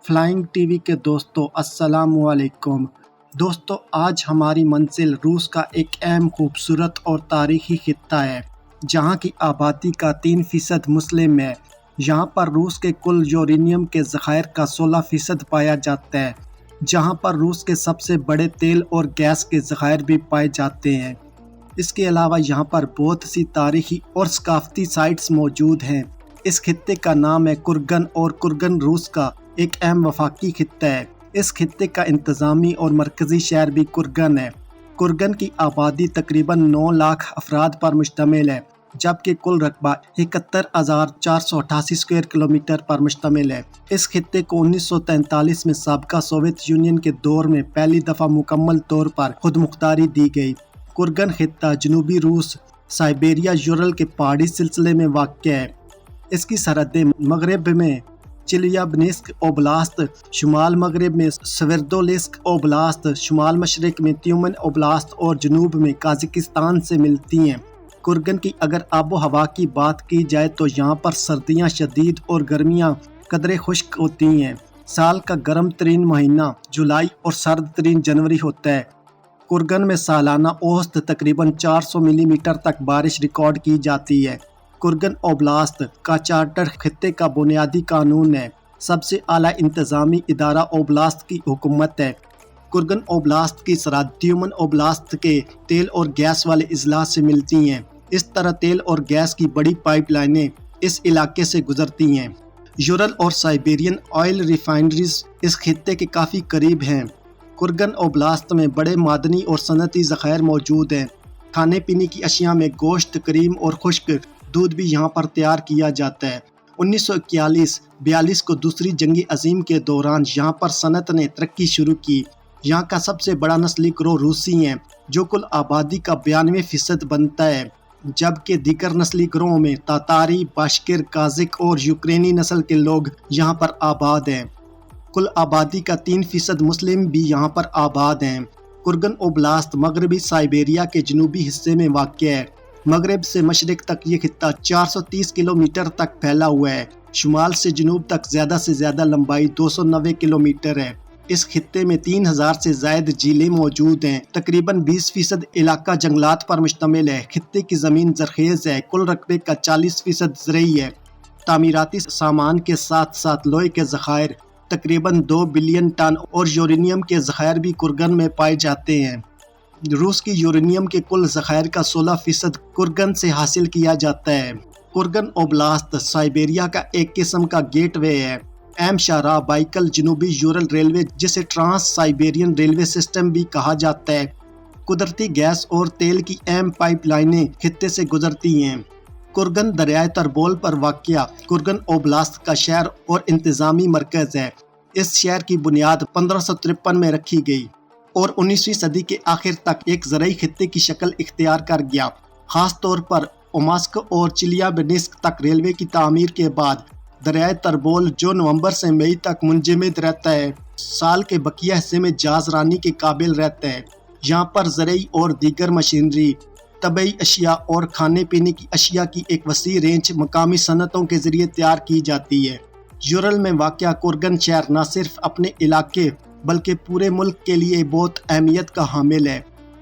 Flying T V کے دوستوں السلام علیکم۔ دوستوں آج ہماری منزل روس کا ایک اہم خوبصورت اور تاریخی خطہ ہے جہاں کی آبادی کا 3% مسلم ہے۔ یہاں پر روس کے کل یورینیم کے ذخائر کا 16% پایا جاتا ہے، جہاں پر روس کے سب سے بڑے تیل اور گیس کے ذخائر بھی پائے جاتے ہیں۔ اس کے علاوہ یہاں پر بہت سی تاریخی اور ثقافتی سائٹس موجود ہیں۔ اس خطے کا نام ہے کرگن اور کرگن روس کا ایک اہم وفاقی خطہ ہے۔ اس خطے کا انتظامی اور مرکزی شہر بھی کرگن ہے۔ کرگن کی آبادی تقریباً 9 لاکھ افراد پر مشتمل ہے، جبکہ کل رقبہ 71,488 اسکوائر کلومیٹر پر مشتمل ہے۔ اس خطے کو 1943 میں سابقہ سوویت یونین کے دور میں پہلی دفعہ مکمل طور پر خود مختاری دی گئی۔ کرگن خطہ جنوبی روس، سائبیریا، یورل کے پہاڑی سلسلے میں واقع ہے۔ اس کی سرحدیں مغرب میں چیلیابنسک اوبلاست، شمال مغرب میں سویردولسک اوبلاست، شمال مشرق میں تیومن اوبلاست اور جنوب میں قازقستان سے ملتی ہیں۔ کرگن کی اگر آب و ہوا کی بات کی جائے تو یہاں پر سردیاں شدید اور گرمیاں قدرے خشک ہوتی ہیں۔ سال کا گرم ترین مہینہ جولائی اور سرد ترین جنوری ہوتا ہے۔ کرگن میں سالانہ اوسط تقریباً 400 ملی میٹر تک بارش ریکارڈ کی جاتی ہے۔ کرگن اوبلاست کا چارٹر خطے کا بنیادی قانون ہے۔ سب سے اعلیٰ انتظامی ادارہ اوبلاست کی حکومت ہے۔ کرگن اوبلاست کی سرحد تیومن اوبلاست کے تیل اور گیس والے اضلاع سے ملتی ہیں۔ اس طرح تیل اور گیس کی بڑی پائپ لائنیں اس علاقے سے گزرتی ہیں۔ یورل اور سائبیرین آئل ریفائنریز اس خطے کے کافی قریب ہیں۔ کرگن اوبلاست میں بڑے معدنی اور صنعتی ذخائر موجود ہیں۔ کھانے پینے کی اشیاء میں گوشت، کریم اور خشک دودھ بھی یہاں پر تیار کیا جاتا ہے۔ 1941-42 کو دوسری جنگ عظیم کے دوران یہاں پر صنعت نے ترقی شروع کی۔ یہاں کا سب سے بڑا نسلی گروہ روسی ہیں، جو کل آبادی کا 92% بنتا ہے، جبکہ دیگر نسلی گروہوں میں تاتاری، باشکر، قازق اور یوکرینی نسل کے لوگ یہاں پر آباد ہیں۔ کل آبادی کا 3% مسلم بھی یہاں پر آباد ہیں۔ کرگن اوبلاست مغربی سائبیریا کے جنوبی حصے میں واقع ہے۔ مغرب سے مشرق تک یہ خطہ 430 کلومیٹر تک پھیلا ہوا ہے۔ شمال سے جنوب تک زیادہ سے زیادہ لمبائی 290 کلومیٹر ہے۔ اس خطے میں 3000 سے زائد جھیلیں موجود ہیں۔ تقریباً 20% علاقہ جنگلات پر مشتمل ہے۔ خطے کی زمین زرخیز ہے۔ کل رقبے کا 40% زرعی ہے۔ تعمیراتی سامان کے ساتھ ساتھ لوہے کے ذخائر تقریباً 2 بلین ٹن اور یورینیم کے ذخائر بھی کرگن میں پائے جاتے ہیں۔ روس کی یورینیم کے کل ذخائر کا 16% کرگن سے حاصل کیا جاتا ہے۔ کرگن اوبلاست سائبیریا کا ایک قسم کا گیٹ وے ہے۔ اہم شاہراہ بائیکل جنوبی یورل ریلوے، جسے ٹرانس سائبیرین ریلوے سسٹم بھی کہا جاتا ہے۔ قدرتی گیس اور تیل کی اہم پائپ لائنیں خطے سے گزرتی ہیں۔ کرگن دریائے تربول پر واقع کرگن اوبلاست کا شہر اور انتظامی مرکز ہے۔ اس شہر کی بنیاد 1553 میں رکھی گئی اور 19ویں صدی کے آخر تک ایک زرعی خطے کی شکل اختیار کر گیا۔ خاص طور پر اوماسک اور چیلیابنسک تک ریلوے کی تعمیر کے بعد دریائے تربول، جو نومبر سے مئی تک منجمد رہتا ہے، سال کے بقیہ حصے میں جاز رانی کے قابل رہتا ہے۔ یہاں پر زرعی اور دیگر مشینری، طبعی اشیاء اور کھانے پینے کی اشیاء کی ایک وسیع رینج مقامی صنعتوں کے ذریعے تیار کی جاتی ہے۔ یورل میں واقع کرگن شہر نہ صرف اپنے علاقے بلکہ پورے ملک کے لیے بہت اہمیت کا حامل ہے۔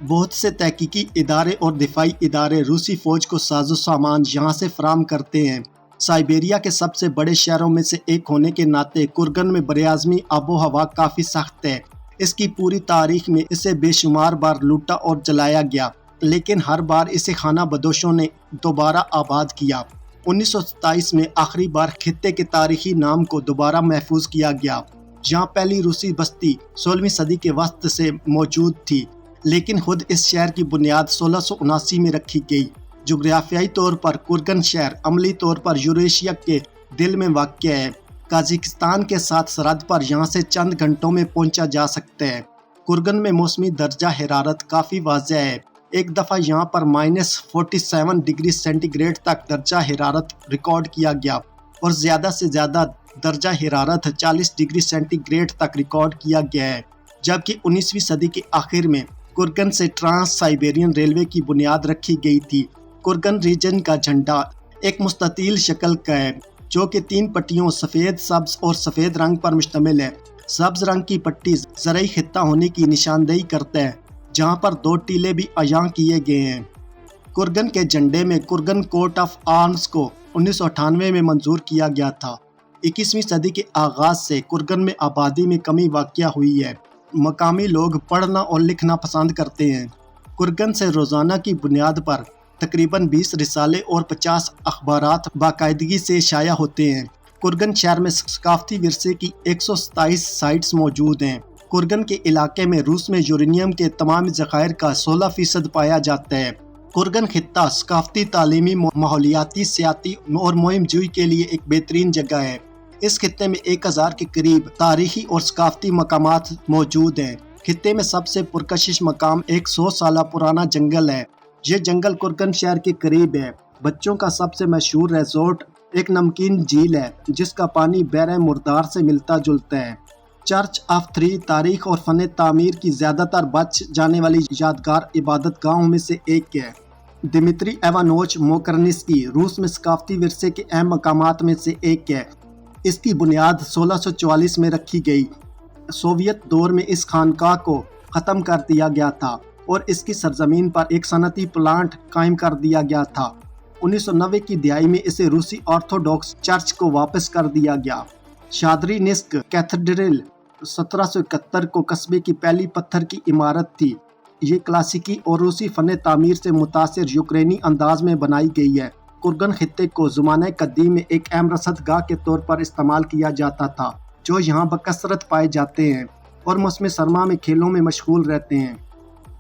بہت سے تحقیقی ادارے اور دفاعی ادارے روسی فوج کو ساز و سامان یہاں سے فراہم کرتے ہیں۔ سائبیریا کے سب سے بڑے شہروں میں سے ایک ہونے کے ناطے کرگن میں براعظمی آب و ہوا کافی سخت ہے۔ اس کی پوری تاریخ میں اسے بے شمار بار لوٹا اور جلایا گیا، لیکن ہر بار اسے خانہ بدوشوں نے دوبارہ آباد کیا۔ 1927 میں آخری بار خطے کے تاریخی نام کو دوبارہ محفوظ کیا گیا۔ یہاں پہلی روسی بستی 16ویں صدی کے وسط سے موجود تھی، لیکن خود اس شہر کی بنیاد 1679 میں رکھی گئی۔ جغرافیائی طور پر کرگن شہر عملی طور پر یوریشیا کے دل میں واقع ہے۔ قازقستان کے ساتھ سرحد پر یہاں سے چند گھنٹوں میں پہنچا جا سکتا ہے۔ کرگن میں موسمی درجہ حرارت کافی واضح ہے۔ ایک دفعہ یہاں پر -47 ڈگری سینٹی گریڈ تک درجہ حرارت ریکارڈ کیا گیا اور زیادہ سے زیادہ درجہ حرارت 40 ڈگری سینٹی گریڈ تک ریکارڈ کیا گیا ہے۔ جبکہ 19ویں صدی کے آخر میں کرگن سے ٹرانس سائبیرین ریلوے کی بنیاد رکھی گئی تھی۔ کرگن ریجن کا جھنڈا ایک مستطیل شکل کا ہے، جو کہ 3 پٹیوں سفید، سبز اور سفید رنگ پر مشتمل ہے۔ سبز رنگ کی پٹی زرعی خطہ ہونے کی نشاندہی کرتا ہے، جہاں پر 2 ٹیلے بھی عیاں کیے گئے ہیں۔ کرگن کے جھنڈے میں کرگن کوٹ آف آرمز کو 1998 میں منظور کیا گیا تھا۔ 21ویں صدی کے آغاز سے کرگن میں آبادی میں کمی واقع ہوئی ہے۔ مقامی لوگ پڑھنا اور لکھنا پسند کرتے ہیں۔ کرگن سے روزانہ کی بنیاد پر تقریباً 20 رسالے اور 50 اخبارات باقاعدگی سے شائع ہوتے ہیں۔ کرگن شہر میں ثقافتی ورثے کی 127 سائٹس موجود ہیں۔ کرگن کے علاقے میں روس میں یورینیم کے تمام ذخائر کا 16% پایا جاتا ہے۔ کرگن خطہ ثقافتی، تعلیمی، ماحولیاتی، سیاحتی اور مہم جوئی کے لیے ایک بہترین جگہ ہے۔ اس خطے میں 1000 کے قریب تاریخی اور ثقافتی مقامات موجود ہیں۔ خطے میں سب سے پرکشش مقام ایک 100 سالہ پرانا جنگل ہے۔ یہ جنگل کرگن شہر کے قریب ہے۔ بچوں کا سب سے مشہور ریزورٹ ایک نمکین جھیل ہے جس کا پانی بحر مردار سے ملتا جلتا ہے۔ چرچ آف 3 تاریخ اور فن تعمیر کی زیادہ تر بچ جانے والی یادگار عبادت گاہوں میں سے ایک ہے۔ دمتری ایوانوچ موکرنسکی روس میں ثقافتی ورثے کے اہم مقامات میں سے ایک ہے۔ اس کی بنیاد 1644 میں رکھی گئی۔ سوویت دور میں اس خانقاہ کو ختم کر دیا گیا تھا اور اس کی سرزمین پر ایک صنعتی پلانٹ قائم کر دیا گیا تھا۔ 1990 کی دہائی میں اسے روسی آرتھوڈاکس چرچ کو واپس کر دیا گیا۔ شادری نسک کیتھیڈرل 1771 کو قصبے کی پہلی پتھر کی عمارت تھی۔ یہ کلاسیکی اور روسی فن تعمیر سے متاثر یوکرینی انداز میں بنائی گئی ہے۔ کرگن خطے کو زمانہ قدیم میں ایک اہم رصد گاہ کے طور پر استعمال کیا جاتا تھا، جو یہاں بکثرت پائے جاتے ہیں اور موسم سرما میں کھیلوں میں مشغول رہتے ہیں۔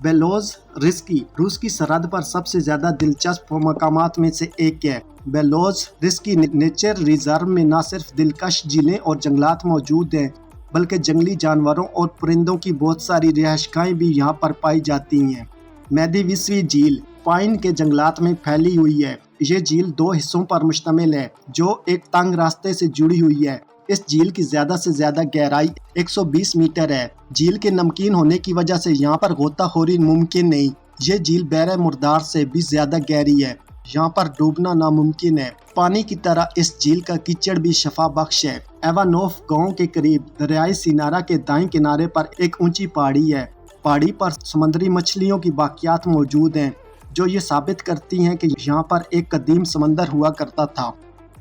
بیلوژ-رسکی روس کی سرحد پر سب سے زیادہ دلچسپ مقامات میں سے ایک ہے۔ بیلوژ-رسکی نیچر ریزرو میں نہ صرف دلکش جھیلیں اور جنگلات موجود ہیں، بلکہ جنگلی جانوروں اور پرندوں کی بہت ساری رہائش گاہیں بھی یہاں پر پائی جاتی ہیں۔ میڈیویسوی جھیل پائن کے جنگلات میں پھیلی ہوئی ہے۔ یہ جھیل 2 حصوں پر مشتمل ہے جو ایک تنگ راستے سے جڑی ہوئی ہے۔ اس جھیل کی زیادہ سے زیادہ گہرائی 120 میٹر ہے۔ جھیل کے نمکین ہونے کی وجہ سے یہاں پر غوطہ خوری ممکن نہیں۔ یہ جھیل بحر مردار سے بھی زیادہ گہری ہے۔ یہاں پر ڈوبنا ناممکن ہے۔ پانی کی طرح اس جھیل کا کیچڑ بھی شفا بخش ہے۔ ایوانوف گاؤں کے قریب دریائے سینارا کے دائیں کنارے پر ایک اونچی پہاڑی ہے۔ پہاڑی پر سمندری مچھلیوں کی باقیات موجود ہیں جو یہ ثابت کرتی ہیں کہ یہاں پر ایک قدیم سمندر ہوا کرتا تھا۔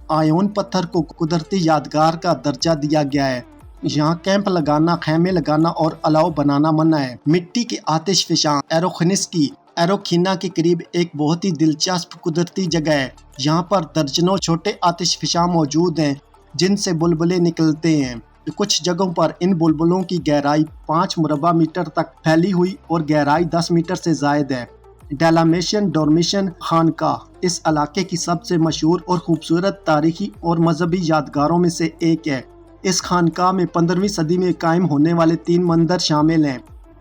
آئیون پتھر کو قدرتی یادگار کا درجہ دیا گیا ہے۔ یہاں کیمپ لگانا، خیمے لگانا اور الاؤ بنانا منع ہے۔ مٹی کے آتش فشاں ایروخنسکی ایروکھینا کے قریب ایک بہت ہی دلچسپ قدرتی جگہ ہے۔ یہاں پر درجنوں چھوٹے آتش فشاں موجود ہیں جن سے بلبلے نکلتے ہیں۔ کچھ جگہوں پر ان بلبلوں کی گہرائی 5 مربع میٹر تک پھیلی ہوئی اور گہرائی 10 میٹر سے زائد ہے۔ ڈیلامیشن ڈورمیشن خانقاہ اس علاقے کی سب سے مشہور اور خوبصورت تاریخی اور مذہبی یادگاروں میں سے ایک ہے۔ اس خانقاہ میں 15ویں صدی میں قائم ہونے والے 3 مندر شامل ہیں۔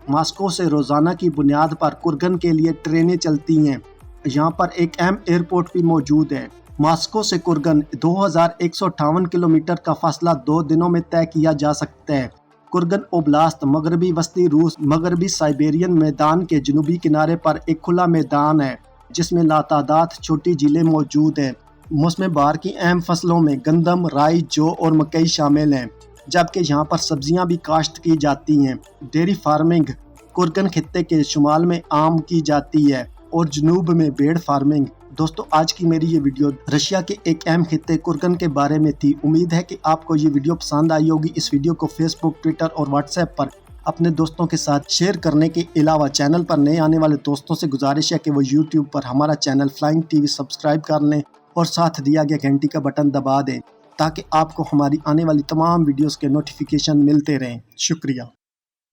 ماسکو سے روزانہ کی بنیاد پر کرگن کے لیے ٹرینیں چلتی ہیں۔ یہاں پر ایک اہم ایئرپورٹ بھی موجود ہے۔ ماسکو سے کرگن 2158 کلومیٹر کا فاصلہ 2 دنوں میں طے کیا جا سکتا ہے۔ کرگن اوبلاست مغربی وسطی روس مغربی سائبیرین میدان کے جنوبی کنارے پر ایک کھلا میدان ہے جس میں لاتعداد چھوٹی جھیلیں موجود ہیں۔ موسم بہار کی اہم فصلوں میں گندم، رائی، جو اور مکئی شامل ہیں، جبکہ یہاں پر سبزیاں بھی کاشت کی جاتی ہیں۔ ڈیری فارمنگ کرگن خطے کے شمال میں عام کی جاتی ہے اور جنوب میں بھیڑ فارمنگ۔ دوستو، آج کی میری یہ ویڈیو رشیا کے ایک اہم خطے کرگن کے بارے میں تھی۔ امید ہے کہ آپ کو یہ ویڈیو پسند آئی ہوگی۔ اس ویڈیو کو فیس بک، ٹویٹر اور واٹس ایپ پر اپنے دوستوں کے ساتھ شیئر کرنے کے علاوہ چینل پر نئے آنے والے دوستوں سے گزارش ہے کہ وہ یوٹیوب پر ہمارا channel flying T V subscribe کر لیں اور ساتھ دیا گیا گھنٹی کا بٹن دبا دیں تاکہ آپ کو ہماری آنے والی تمام ویڈیوز کے نوٹیفیکیشن ملتے رہیں۔ شکریہ۔